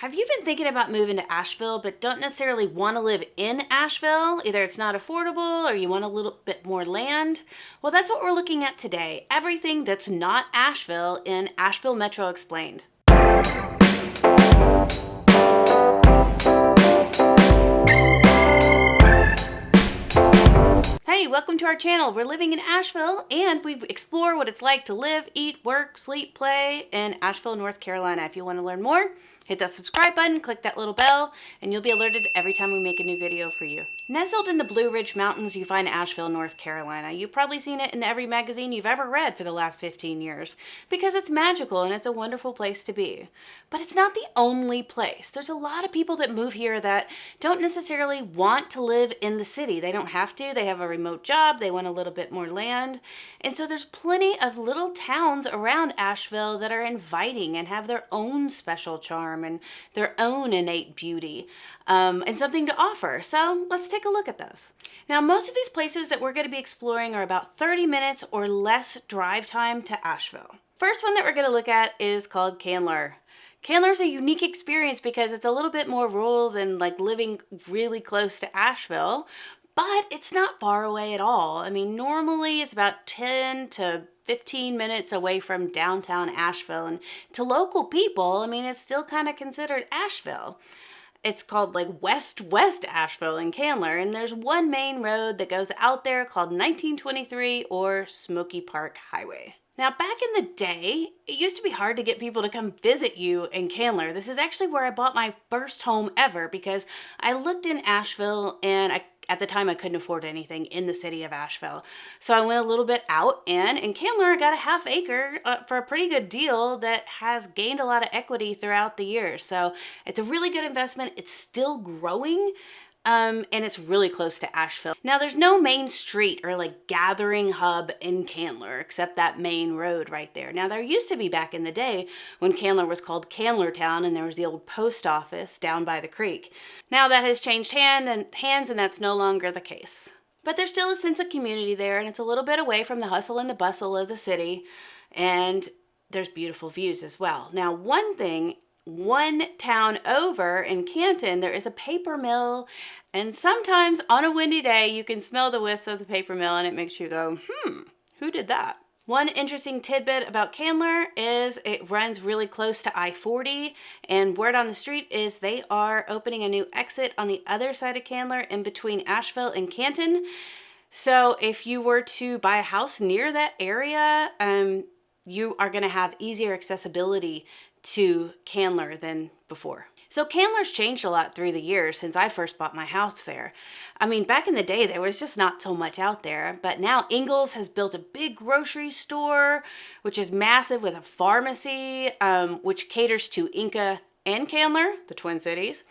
Have you been thinking about moving to Asheville but don't necessarily want to live in Asheville? Either it's not affordable or you want a little bit more land? Well, that's what we're looking at today. Everything that's not Asheville in Asheville Metro Explained. Hey, welcome to our channel. We're living in Asheville and we explore what it's like to live, eat, work, sleep, play in Asheville, North Carolina. If you want to learn more, hit that subscribe button, click that little bell, and you'll be alerted every time we make a new video for you. Nestled in the Blue Ridge Mountains, you find Asheville, North Carolina. You've probably seen it in every magazine you've ever read for the last 15 years because it's magical and it's a wonderful place to be. But it's not the only place. There's a lot of people that move here that don't necessarily want to live in the city. They don't have to. They have a remote job. They want a little bit more land. And so there's plenty of little towns around Asheville that are inviting and have their own special charm and their own innate beauty and something to offer. So let's take a look at those. Now, most of these places that we're going to be exploring are about 30 minutes or less drive time to Asheville. First one that we're going to look at is called Candler. Candler's a unique experience because it's a little bit more rural than like living really close to Asheville, but it's not far away at all. I mean, normally it's about 10 to 15 minutes away from downtown Asheville, and to local people, I mean, it's still kind of considered Asheville. It's called like West Asheville in Candler, and there's one main road that goes out there called 1923 or Smoky Park Highway. Now, back in the day, it used to be hard to get people to come visit you in Candler. This is actually where I bought my first home ever because I looked in Asheville and at the time I couldn't afford anything in the city of Asheville. So I went a little bit out and in Candler I got a half acre for a pretty good deal that has gained a lot of equity throughout the years. So it's a really good investment. It's still growing. And it's really close to Asheville. Now, there's no main street or like gathering hub in Candler except that main road right there. Now, there used to be back in the day when Candler was called Candlertown and there was the old post office down by the creek. Now that has changed hands and that's no longer the case. But there's still a sense of community there and it's a little bit away from the hustle and the bustle of the city, and there's beautiful views as well. Now, one town over in Canton, there is a paper mill, and sometimes on a windy day, you can smell the whiffs of the paper mill, and it makes you go, who did that? One interesting tidbit about Candler is it runs really close to I-40, and word on the street is they are opening a new exit on the other side of Candler in between Asheville and Canton. So if you were to buy a house near that area, you are going to have easier accessibility to Candler than before. So Candler's changed a lot through the years since I first bought my house there. I mean, back in the day, there was just not so much out there, but now Ingalls has built a big grocery store, which is massive, with a pharmacy, which caters to Inca and Candler, the Twin Cities.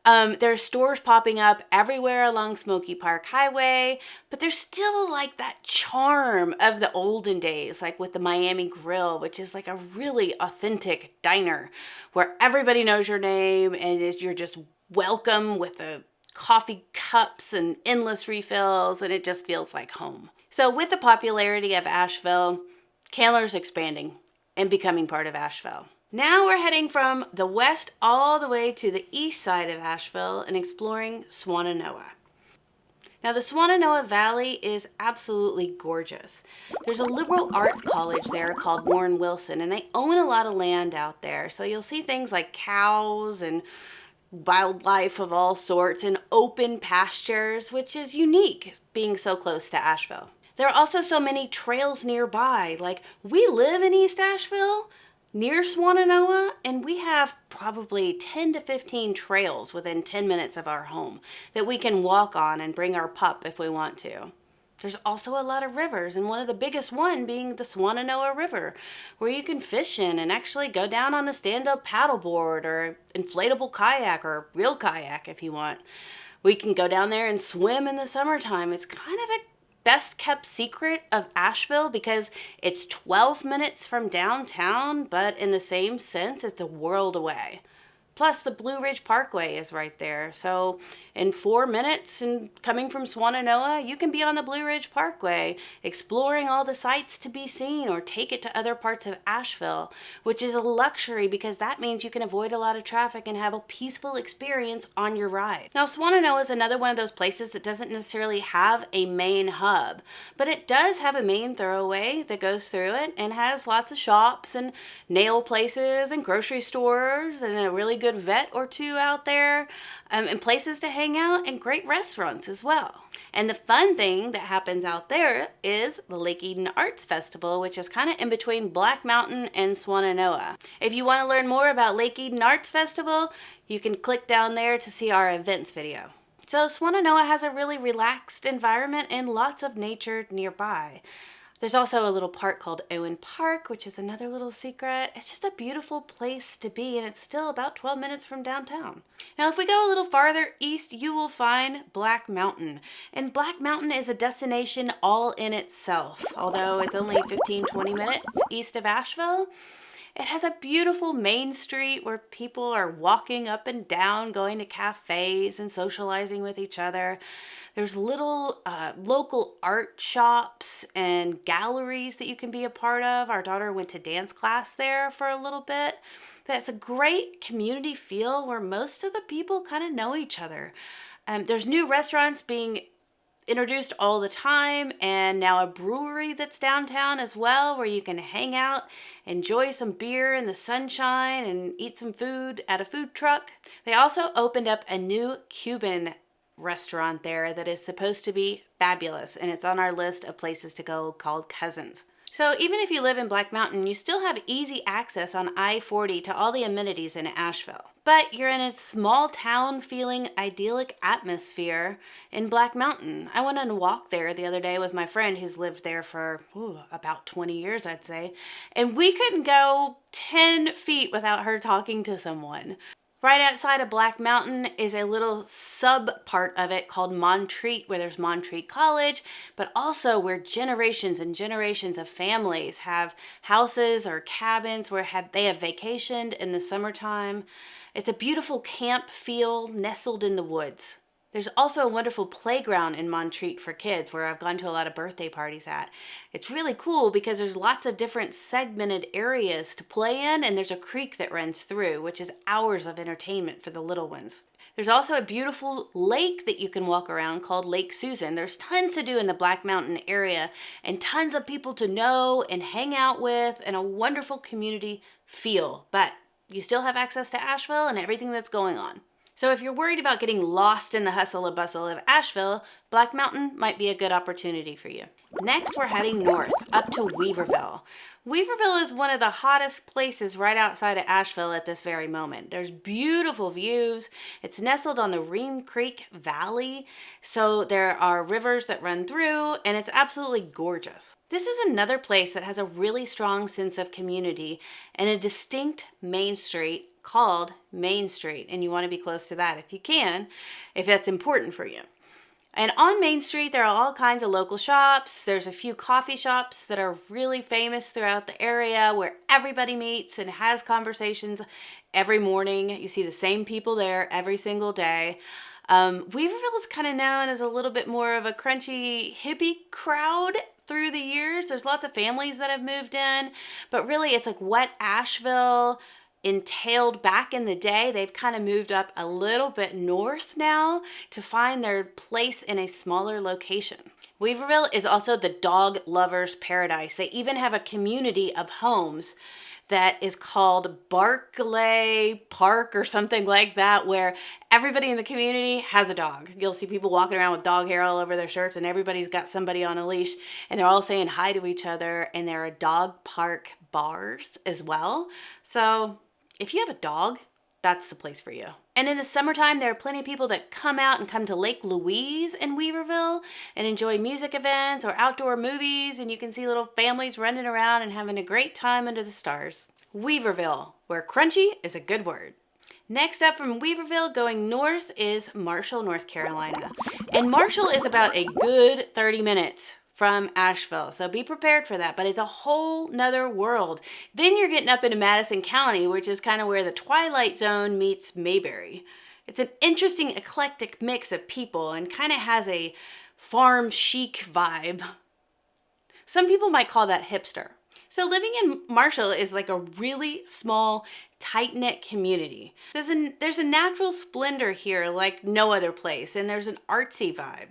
There's stores popping up everywhere along Smoky Park Highway, but there's still like that charm of the olden days, like with the Miami Grill, which is like a really authentic diner where everybody knows your name and you're just welcome with the coffee cups and endless refills, and it just feels like home. So with the popularity of Asheville, Candler's expanding and becoming part of Asheville. Now we're heading from the west all the way to the east side of Asheville and exploring Swannanoa. Now, the Swannanoa Valley is absolutely gorgeous. There's a liberal arts college there called Warren Wilson, and they own a lot of land out there. So you'll see things like cows and wildlife of all sorts and open pastures, which is unique being so close to Asheville. There are also so many trails nearby. Like, we live in East Asheville, near Swannanoa, and we have probably 10 to 15 trails within 10 minutes of our home that we can walk on and bring our pup if we want to. There's also a lot of rivers, and one of the biggest one being the Swannanoa River, where you can fish in and actually go down on a stand-up paddleboard or inflatable kayak or real kayak if you want. We can go down there and swim in the summertime. It's kind of a best kept secret of Asheville because it's 12 minutes from downtown, but in the same sense, it's a world away. Plus, the Blue Ridge Parkway is right there. So in 4 minutes and coming from Swannanoa, you can be on the Blue Ridge Parkway, exploring all the sights to be seen, or take it to other parts of Asheville, which is a luxury because that means you can avoid a lot of traffic and have a peaceful experience on your ride. Now, Swannanoa is another one of those places that doesn't necessarily have a main hub, but it does have a main thoroughway that goes through it and has lots of shops and nail places and grocery stores and a really good vet or two out there, and places to hang out and great restaurants as well. And the fun thing that happens out there is the Lake Eden Arts Festival, which is kind of in between Blackmountain and Swannanoa. If you want to learn more about Lake Eden Arts Festival, you can click down there to see our events video. So Swannanoa has a really relaxed environment and lots of nature nearby. There's also a little park called Owen Park, which is another little secret. It's just a beautiful place to be, and it's still about 12 minutes from downtown. Now, if we go a little farther east, you will find Blackmountain. And Blackmountain is a destination all in itself. Although it's only 15-20 minutes east of Asheville, it has a beautiful main street where people are walking up and down, going to cafes and socializing with each other. There's little local art shops and galleries that you can be a part of. Our daughter went to dance class there for a little bit. But it's a great community feel where most of the people kind of know each other. There's new restaurants being introduced all the time, and now a brewery that's downtown as well, where you can hang out, enjoy some beer in the sunshine, and eat some food at a food truck. They also opened up a new Cuban restaurant there that is supposed to be fabulous, and it's on our list of places to go, called Cousins. So even if you live in Blackmountain, you still have easy access on I-40 to all the amenities in Asheville. But you're in a small town feeling idyllic atmosphere in Blackmountain. I went on a walk there the other day with my friend who's lived there for about 20 years, I'd say. And we couldn't go 10 feet without her talking to someone. Right outside of Blackmountain is a little sub part of it called Montreat, where there's Montreat College, but also where generations and generations of families have houses or cabins where they have vacationed in the summertime. It's a beautiful camp feel nestled in the woods. There's also a wonderful playground in Montreat for kids where I've gone to a lot of birthday parties at. It's really cool because there's lots of different segmented areas to play in, and there's a creek that runs through, which is hours of entertainment for the little ones. There's also a beautiful lake that you can walk around called Lake Susan. There's tons to do in the Blackmountain area and tons of people to know and hang out with and a wonderful community feel. But you still have access to Asheville and everything that's going on. So if you're worried about getting lost in the hustle and bustle of Asheville, Blackmountain might be a good opportunity for you. Next, we're heading north, up to Weaverville. Weaverville is one of the hottest places right outside of Asheville at this very moment. There's beautiful views. It's nestled on the Ream Creek Valley, so there are rivers that run through, and it's absolutely gorgeous. This is another place that has a really strong sense of community and a distinct main street called Main Street, and you want to be close to that if you can, if that's important for you. And on Main Street, there are all kinds of local shops. There's a few coffee shops that are really famous throughout the area where everybody meets and has conversations every morning. You see the same people there every single day. Weaverville is kind of known as a little bit more of a crunchy hippie crowd through the years. There's lots of families that have moved in, but really it's like what Asheville entailed back in the day. They've kind of moved up a little bit north now to find their place in a smaller location. Weaverville is also the dog lovers' paradise. They even have a community of homes that is called Barclay Park or something like that, where everybody in the community has a dog. You'll see people walking around with dog hair all over their shirts, and everybody's got somebody on a leash, and they're all saying hi to each other, and there are dog park bars as well. So if you have a dog, that's the place for you. And in the summertime, there are plenty of people that come to Lake Louise in Weaverville and enjoy music events or outdoor movies, and you can see little families running around and having a great time under the stars. Weaverville, where crunchy is a good word. Next up from Weaverville, going north, is Marshall, North Carolina. And Marshall is about a good 30 minutes from Asheville. So be prepared for that, but it's a whole nother world. Then you're getting up into Madison County, which is kind of where the Twilight Zone meets Mayberry. It's an interesting eclectic mix of people and kind of has a farm chic vibe. Some people might call that hipster. So living in Marshall is like a really small, tight-knit community. There's a natural splendor here like no other place, and there's an artsy vibe.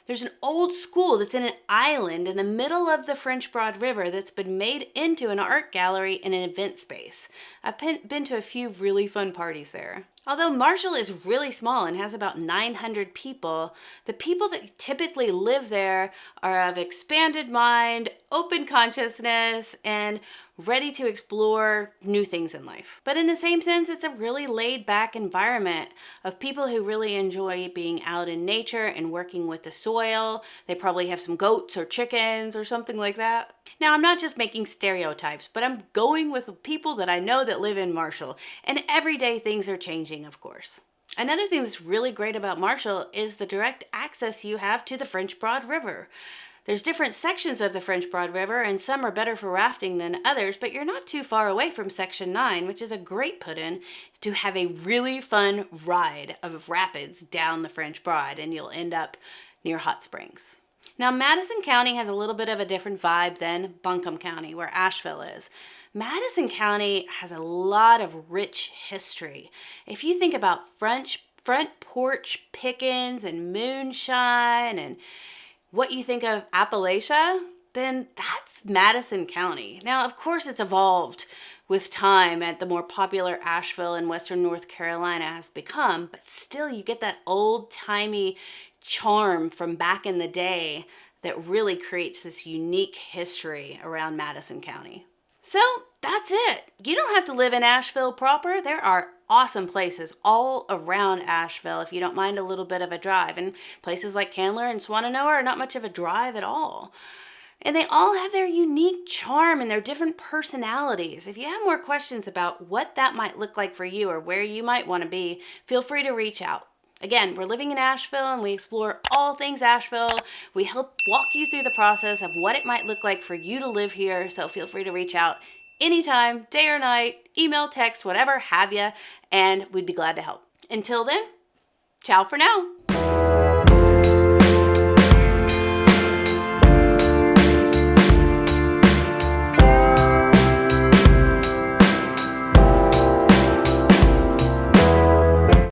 There's an old school that's in an island in the middle of the French Broad River that's been made into an art gallery and an event space. I've been to a few really fun parties there. Although Marshall is really small and has about 900 people, the people that typically live there are of expanded mind, open consciousness, and ready to explore new things in life. But in the same sense, it's a really laid-back environment of people who really enjoy being out in nature and working with the soil. They probably have some goats or chickens or something like that. Now, I'm not just making stereotypes, but I'm going with people that I know that live in Marshall. And everyday things are changing, of course. Another thing that's really great about Marshall is the direct access you have to the French Broad River. There's different sections of the French Broad River, and some are better for rafting than others, but you're not too far away from Section 9, which is a great put-in to have a really fun ride of rapids down the French Broad, and you'll end up near hot springs. Now, Madison County has a little bit of a different vibe than Buncombe County, where Asheville is. Madison County has a lot of rich history. If you think about front porch pickings and moonshine and what you think of Appalachia, then that's Madison County. Now, of course, it's evolved with time and the more popular Asheville and Western North Carolina has become, but still you get that old-timey charm from back in the day that really creates this unique history around Madison County. So that's it. You don't have to live in Asheville proper. There are awesome places all around Asheville if you don't mind a little bit of a drive. And places like Candler and Swannanoa are not much of a drive at all. And they all have their unique charm and their different personalities. If you have more questions about what that might look like for you or where you might want to be, feel free to reach out. Again, we're living in Asheville and we explore all things Asheville. We help walk you through the process of what it might look like for you to live here. So feel free to reach out anytime, day or night, email, text, whatever have you, and we'd be glad to help. Until then, ciao for now.